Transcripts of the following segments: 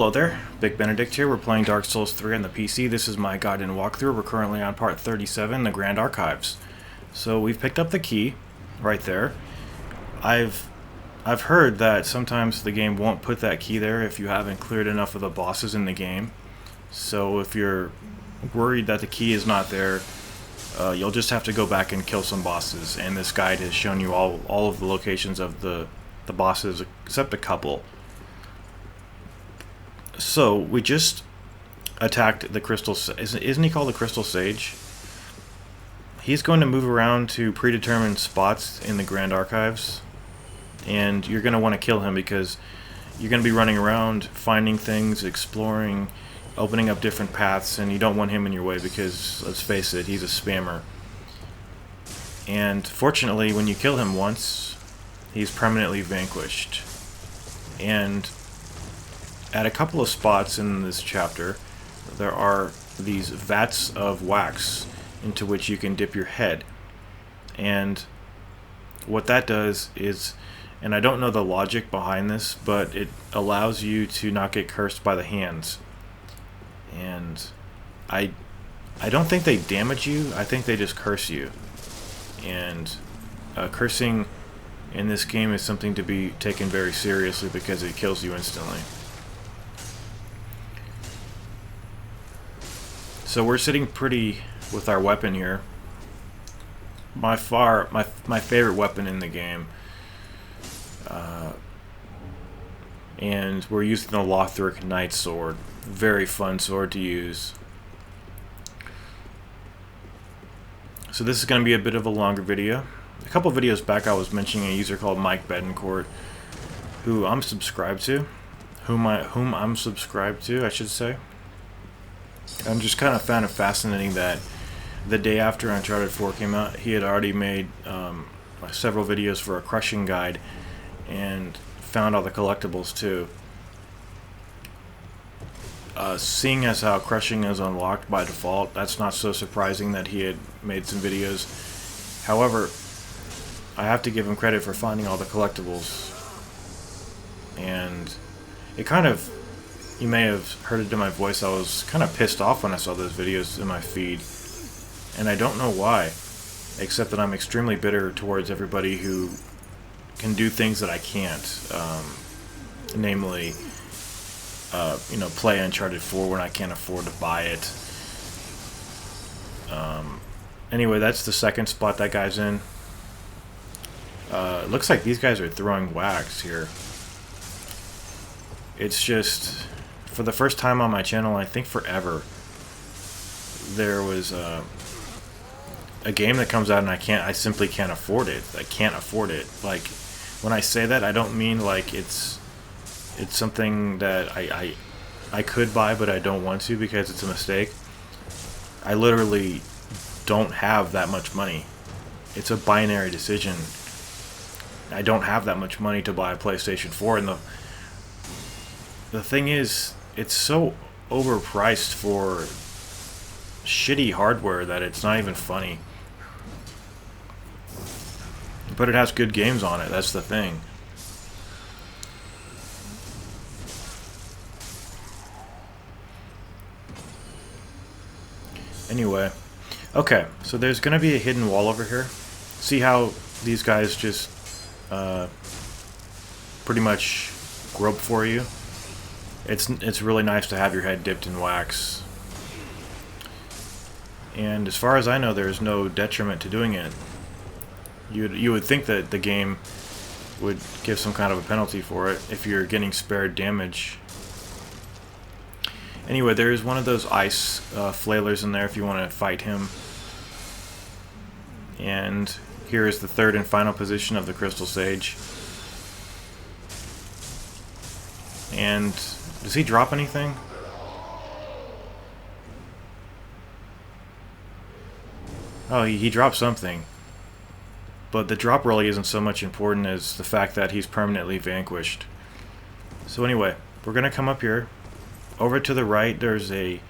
Hello there, Big Benedict here. We're playing Dark Souls 3 on the PC. This is my guide and walkthrough. We're currently on part 37, the Grand Archives. So we've picked up the key right there. I've heard that sometimes the game won't put that key there if you haven't cleared enough of the bosses in the game. So if you're worried that the key is not there, you'll just have to go back and kill some bosses. And this guide has shown you all of the locations of the bosses except a couple. So we just attacked the Crystal. Isn't he called the Crystal Sage? He's going to move around to predetermined spots in the Grand Archives, and you're going to want to kill him because you're going to be running around, finding things, exploring, opening up different paths, and you don't want him in your way because, let's face it, he's a spammer. And fortunately, when you kill him once, he's permanently vanquished. And at a couple of spots in this chapter, there are these vats of wax into which you can dip your head. And what that does is, and I don't know the logic behind this, but it allows you to not get cursed by the hands. And I don't think they damage you, I think they just curse you. And cursing in this game is something to be taken very seriously because it kills you instantly. So we're sitting pretty with our weapon here. My favorite weapon in the game. And we're using the Lothric Knight Sword. Very fun sword to use. So this is going to be a bit of a longer video. A couple videos back I was mentioning a user called Mike Betancourt, who I'm subscribed to. Whom I'm subscribed to, I should say. I'm just kind of found it fascinating that the day after Uncharted 4 came out, he had already made several videos for a crushing guide and found all the collectibles too. Seeing as how crushing is unlocked by default, that's not so surprising that he had made some videos. However, I have to give him credit for finding all the collectibles. And it kind of, you may have heard it in my voice, I was kind of pissed off when I saw those videos in my feed. And I don't know why, except that I'm extremely bitter towards everybody who can do things that I can't. Namely, play Uncharted 4 when I can't afford to buy it. Anyway, that's the second spot that guy's in. It looks like these guys are throwing wax here. It's just, for the first time on my channel, I think forever, there was a game that comes out and I simply can't afford it. I can't afford it. Like, when I say that, I don't mean like it's something that I could buy but I don't want to because it's a mistake. I literally don't have that much money. It's a binary decision. I don't have that much money to buy a PlayStation 4, and the thing is, it's so overpriced for shitty hardware that it's not even funny. But it has good games on it, that's the thing. Anyway, okay, so there's gonna be a hidden wall over here. See how these guys just pretty much grope for you? It's really nice to have your head dipped in wax. And as far as I know, there's no detriment to doing it. You would think that the game would give some kind of a penalty for it if you're getting spared damage. Anyway, there is one of those ice flailers in there if you want to fight him. And here is the third and final position of the Crystal Sage. And does he drop anything? Oh, he dropped something. But the drop really isn't so much important as the fact that he's permanently vanquished. So anyway, we're going to come up here. Over to the right, there's an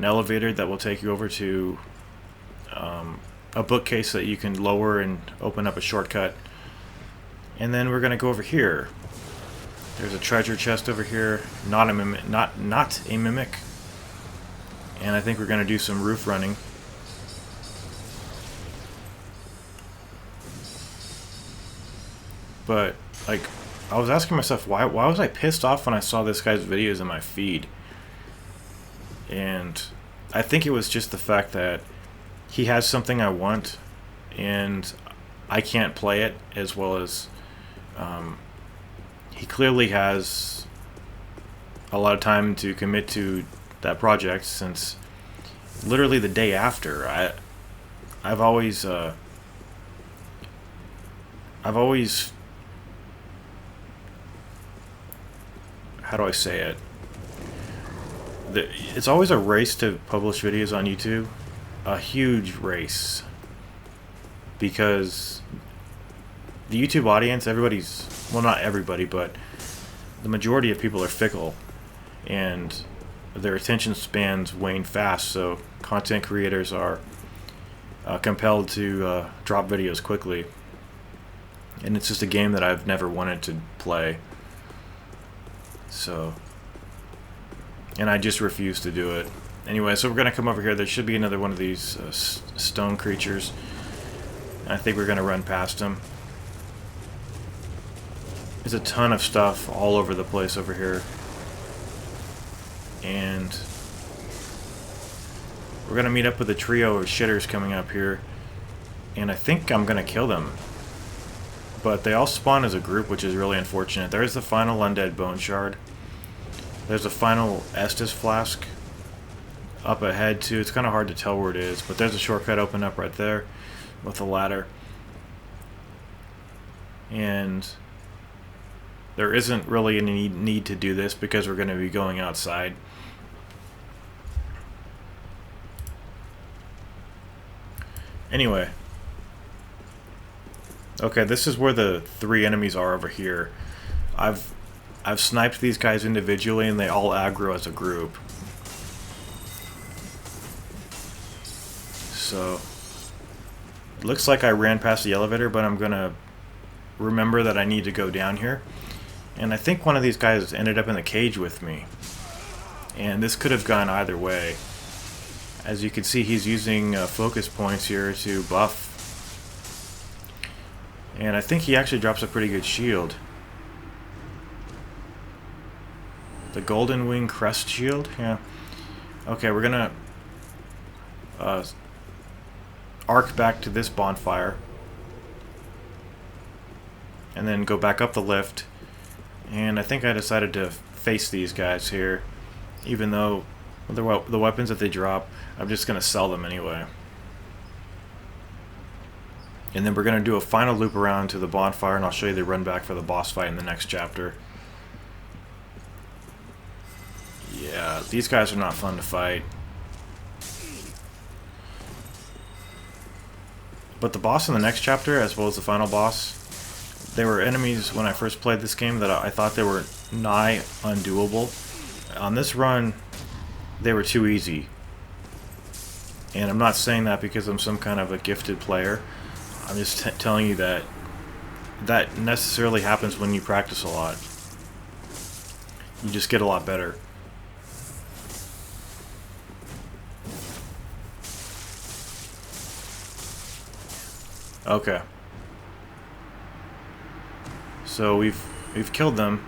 elevator that will take you over to a bookcase that you can lower and open up a shortcut. And then we're going to go over here. There's a treasure chest over here. Not a mimic. Not a mimic. And I think we're gonna do some roof running. But like, I was asking myself, why was I pissed off when I saw this guy's videos in my feed? And I think it was just the fact that he has something I want, and I can't play it, as well as he clearly has a lot of time to commit to that project, since literally the day after. I've always how do I say it? It's always a race to publish videos on YouTube, a huge race, because the YouTube audience, well, not everybody, but the majority of people are fickle, and their attention spans wane fast, so content creators are compelled to drop videos quickly, and it's just a game that I've never wanted to play. So, and I just refuse to do it. Anyway, so we're going to come over here. There should be another one of these stone creatures. I think we're going to run past them. There's a ton of stuff all over the place over here. And we're going to meet up with a trio of shitters coming up here. And I think I'm going to kill them. But they all spawn as a group, which is really unfortunate. There's the final undead bone shard. There's a final Estus flask up ahead too. It's kind of hard to tell where it is, but there's a shortcut open up right there with a ladder. And there isn't really any need to do this because we're going to be going outside. Anyway. Okay, this is where the 3 enemies are over here. I've sniped these guys individually, and they all aggro as a group. So it looks like I ran past the elevator, but I'm gonna remember that I need to go down here. And I think one of these guys ended up in the cage with me, and this could have gone either way. As you can see, he's using focus points here to buff. And I think he actually drops a pretty good shield. The Golden Wing Crest Shield? Yeah. Okay, we're gonna arc back to this bonfire. And then go back up the lift. And I think I decided to face these guys here. Even though the weapons that they drop, I'm just gonna sell them anyway. And then we're going to do a final loop around to the bonfire, and I'll show you the run back for the boss fight in the next chapter. Yeah, these guys are not fun to fight. But the boss in the next chapter, as well as the final boss, they were enemies when I first played this game that I thought they were nigh undoable. On this run, they were too easy. And I'm not saying that because I'm some kind of a gifted player. I'm just telling you that that necessarily happens when you practice a lot. You just get a lot better. Okay. So we've killed them.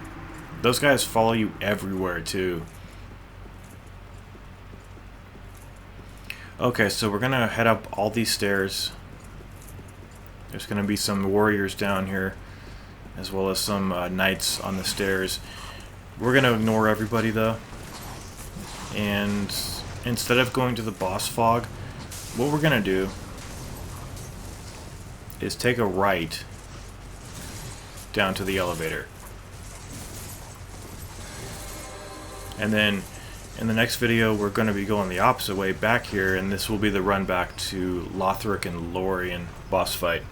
Those guys follow you everywhere too. Okay, so we're gonna head up all these stairs. There's going to be some warriors down here, as well as some knights on the stairs. We're going to ignore everybody, though. And instead of going to the boss fog, what we're going to do is take a right down to the elevator. And then in the next video, we're going to be going the opposite way back here, and this will be the run back to Lothric and Lorien boss fight.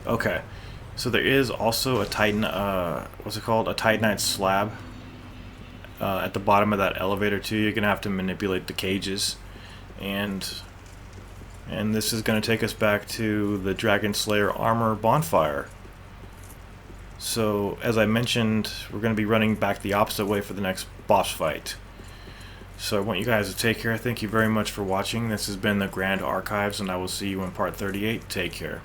Okay, so there is also a Titan, what's it called? A Titanite slab at the bottom of that elevator too. You're gonna have to manipulate the cages, and And this is going to take us back to the Dragon Slayer armor bonfire. So, as I mentioned, we're going to be running back the opposite way for the next boss fight. So I want you guys to take care. Thank you very much for watching. This has been the Grand Archives, and I will see you in part 38. Take care.